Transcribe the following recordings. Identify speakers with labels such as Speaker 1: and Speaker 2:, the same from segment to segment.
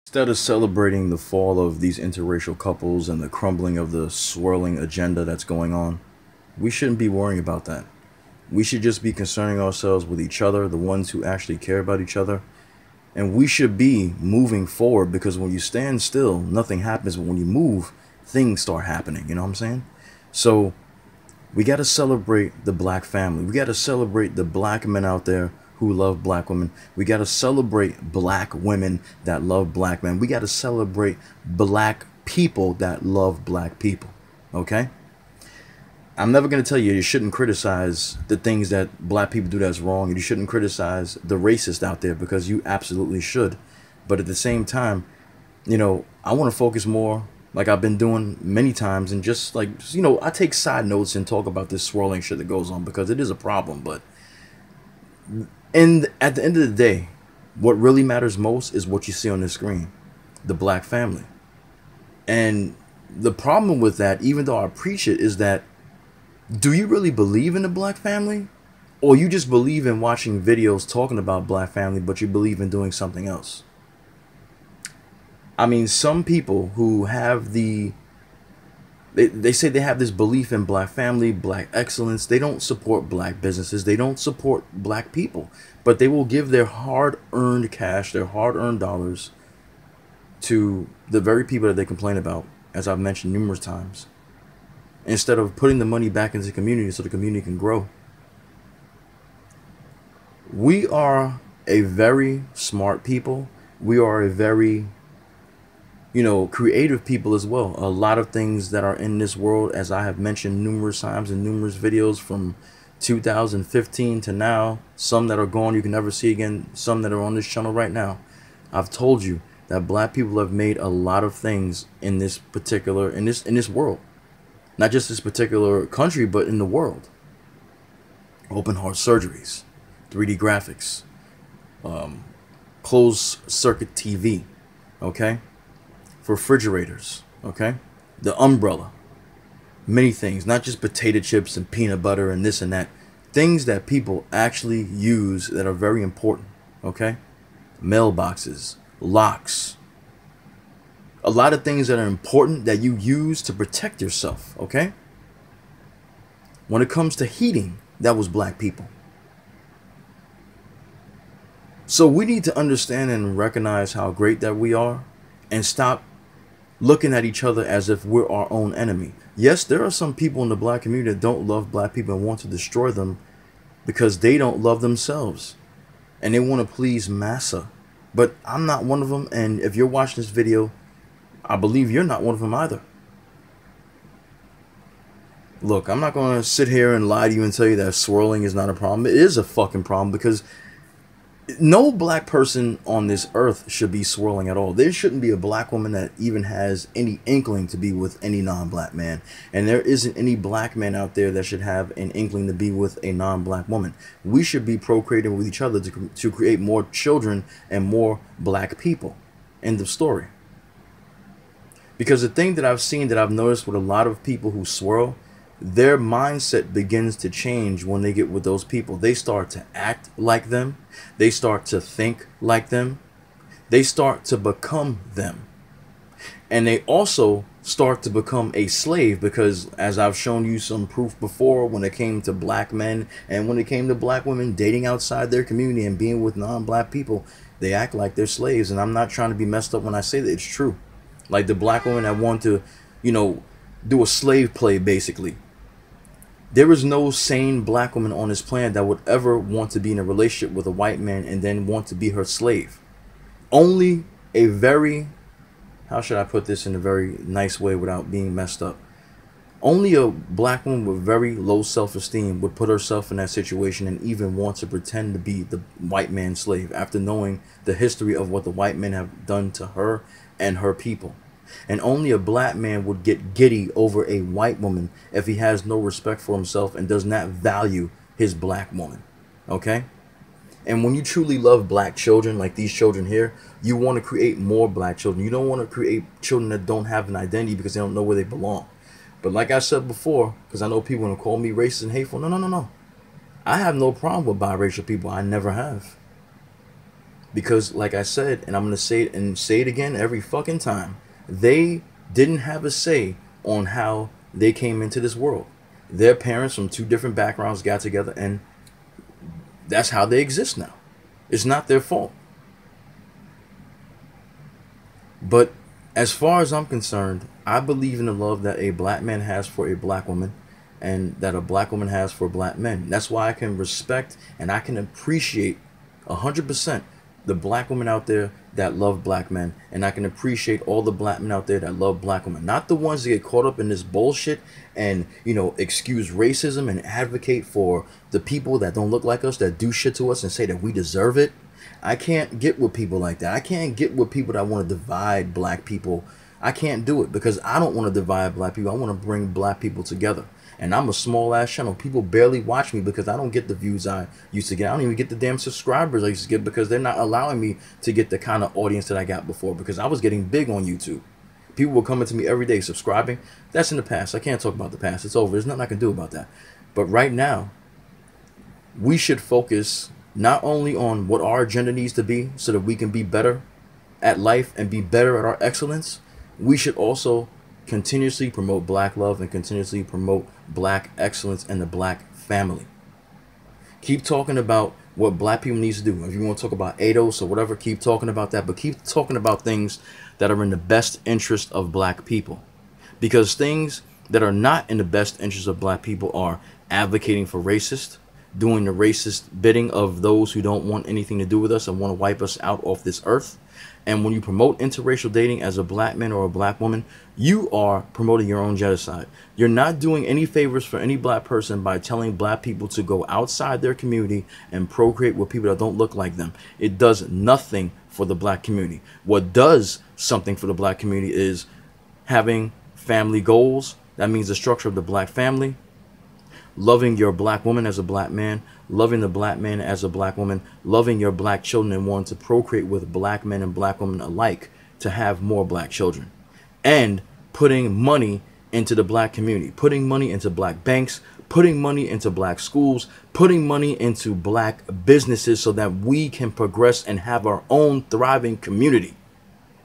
Speaker 1: Instead of celebrating the fall of these interracial couples and the crumbling of the swirling agenda that's going on, we shouldn't be worrying about that. We should just be concerning ourselves with each other, the ones who actually care about each other. And we should be moving forward because when you stand still, nothing happens. But when you move, things start happening. You know what I'm saying? So we got to celebrate the black family. We got to celebrate the black men out there who love black women. We got to celebrate black women that love black men. We got to celebrate black people that love black people. Okay? I'm never going to tell you you shouldn't criticize the things that black people do that's wrong, and you shouldn't criticize the racists out there, because you absolutely should. But at the same time, I want to focus more, like I've been doing many times, and just like, I take side notes and talk about this swirling shit that goes on, because it is a problem. But at the end of the day, what really matters most is what you see on the screen, the black family. And the problem with that, even though I preach it, is that, do you really believe in the black family? Or you just believe in watching videos talking about black family, but you believe in doing something else? I mean, some people who have they say they have this belief in black family, black excellence. They don't support black businesses. They don't support black people. But they will give their hard-earned cash, their hard-earned dollars, to the very people that they complain about, as I've mentioned numerous times, instead of putting the money back into the community so the community can grow. We are a very smart people. We are a very, creative people as well. A lot of things that are in this world, as I have mentioned numerous times in numerous videos from 2015 to now, some that are gone you can never see again, some that are on this channel right now. I've told you that black people have made a lot of things in this particular, in this world. Not just this particular country, but in the world. Open heart surgeries, 3D graphics, closed circuit TV, okay? Refrigerators, okay? The umbrella, many things, not just potato chips and peanut butter and this and that. Things that people actually use that are very important, okay? Mailboxes, locks, a lot of things that are important that you use to protect yourself, okay? When it comes to heating, that was black people. So we need to understand and recognize how great that we are, and stop looking at each other as if we're our own enemy. Yes, there are some people in the black community that don't love black people and want to destroy them because they don't love themselves and they want to please massa. But I'm not one of them, and if you're watching this video, I believe you're not one of them either. Look, I'm not going to sit here and lie to you and tell you that swirling is not a problem. It is a fucking problem, because no black person on this earth should be swirling at all. There shouldn't be a black woman that even has any inkling to be with any non-black man. And there isn't any black man out there that should have an inkling to be with a non-black woman. We should be procreating with each other to create more children and more black people. End of story. Because the thing that I've seen, that I've noticed with a lot of people who swirl, their mindset begins to change when they get with those people. They start to act like them. They start to think like them. They start to become them. And they also start to become a slave, because as I've shown you some proof before, when it came to black men and when it came to black women dating outside their community and being with non-black people, they act like they're slaves. And I'm not trying to be messed up when I say that. It's true. Like the black women that want to, do a slave play, basically. There is no sane black woman on this planet that would ever want to be in a relationship with a white man and then want to be her slave. Only a very, how should I put this in a very nice way without being messed up? Only a black woman with very low self-esteem would put herself in that situation and even want to pretend to be the white man's slave after knowing the history of what the white men have done to her and her people. And only a black man would get giddy over a white woman if he has no respect for himself and does not value his black woman. Okay? And when you truly love black children, like these children here, you want to create more black children. You don't want to create children that don't have an identity because they don't know where they belong. But like I said before, because I know people want to call me racist and hateful. No. I have no problem with biracial people. I never have. Because, like I said, and I'm going to say it and say it again every fucking time, they didn't have a say on how they came into this world. Their parents from two different backgrounds got together, and that's how they exist now. It's not their fault. But as far as I'm concerned, I believe in the love that a black man has for a black woman and that a black woman has for black men. That's why I can respect and I can appreciate 100% the black women out there that love black men, and I can appreciate all the black men out there that love black women. Not the ones that get caught up in this bullshit and, you know, excuse racism and advocate for the people that don't look like us, that do shit to us and say that we deserve it. I can't get with people like that. I can't get with people that want to divide black people. I can't do it because I don't want to divide black people. I want to bring black people together. And I'm a small ass channel. People barely watch me because I don't get the views I used to get. I don't even get the damn subscribers I used to get because they're not allowing me to get the kind of audience that I got before, because I was getting big on YouTube. People were coming to me every day subscribing. That's in the past. I can't talk about the past. It's over. There's nothing I can do about that. But right now, we should focus not only on what our agenda needs to be so that we can be better at life and be better at our excellence. We should also continuously promote black love and continuously promote black excellence and the black family. Keep talking about what black people need to do. If you want to talk about ADOS or whatever, keep talking about that. But keep talking about things that are in the best interest of black people. Because things that are not in the best interest of black people are advocating for racist, doing the racist bidding of those who don't want anything to do with us and want to wipe us out off this earth. And when you promote interracial dating as a black man or a black woman, you are promoting your own genocide. You're not doing any favors for any black person by telling black people to go outside their community and procreate with people that don't look like them. It does nothing for the black community. What does something for the black community is having family goals. That means the structure of the black family. Loving your black woman as a black man, loving the black man as a black woman, loving your black children and wanting to procreate with black men and black women alike to have more black children, and putting money into the black community, putting money into black banks, putting money into black schools, putting money into black businesses so that we can progress and have our own thriving community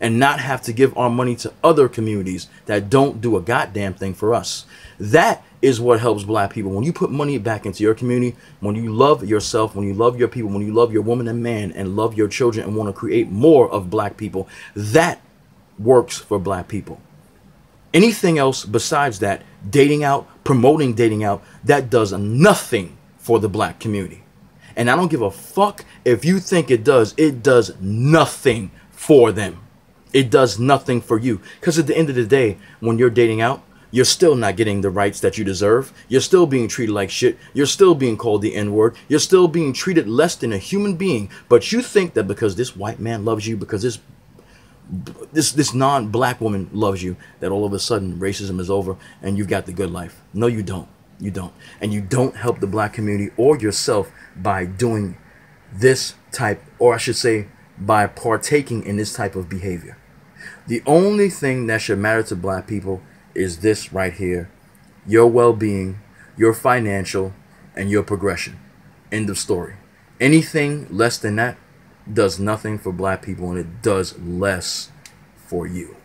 Speaker 1: and not have to give our money to other communities that don't do a goddamn thing for us. That is what helps black people. When you put money back into your community, when you love yourself, when you love your people, when you love your woman and man and love your children and want to create more of black people, that works for black people. Anything else besides that, dating out, promoting dating out, that does nothing for the black community. And I don't give a fuck if you think it does nothing for them. It does nothing for you. Because at the end of the day, when you're dating out, you're still not getting the rights that you deserve. You're still being treated like shit. You're still being called the N-word. You're still being treated less than a human being. But you think that because this white man loves you, because this non-black woman loves you, that all of a sudden racism is over and you've got the good life. No, you don't. You don't. And you don't help the black community or yourself by doing this type, or I should say, by partaking in this type of behavior. The only thing that should matter to black people is this right here: your well-being, your financial, and your progression. End of story. Anything less than that does nothing for black people, and it does less for you.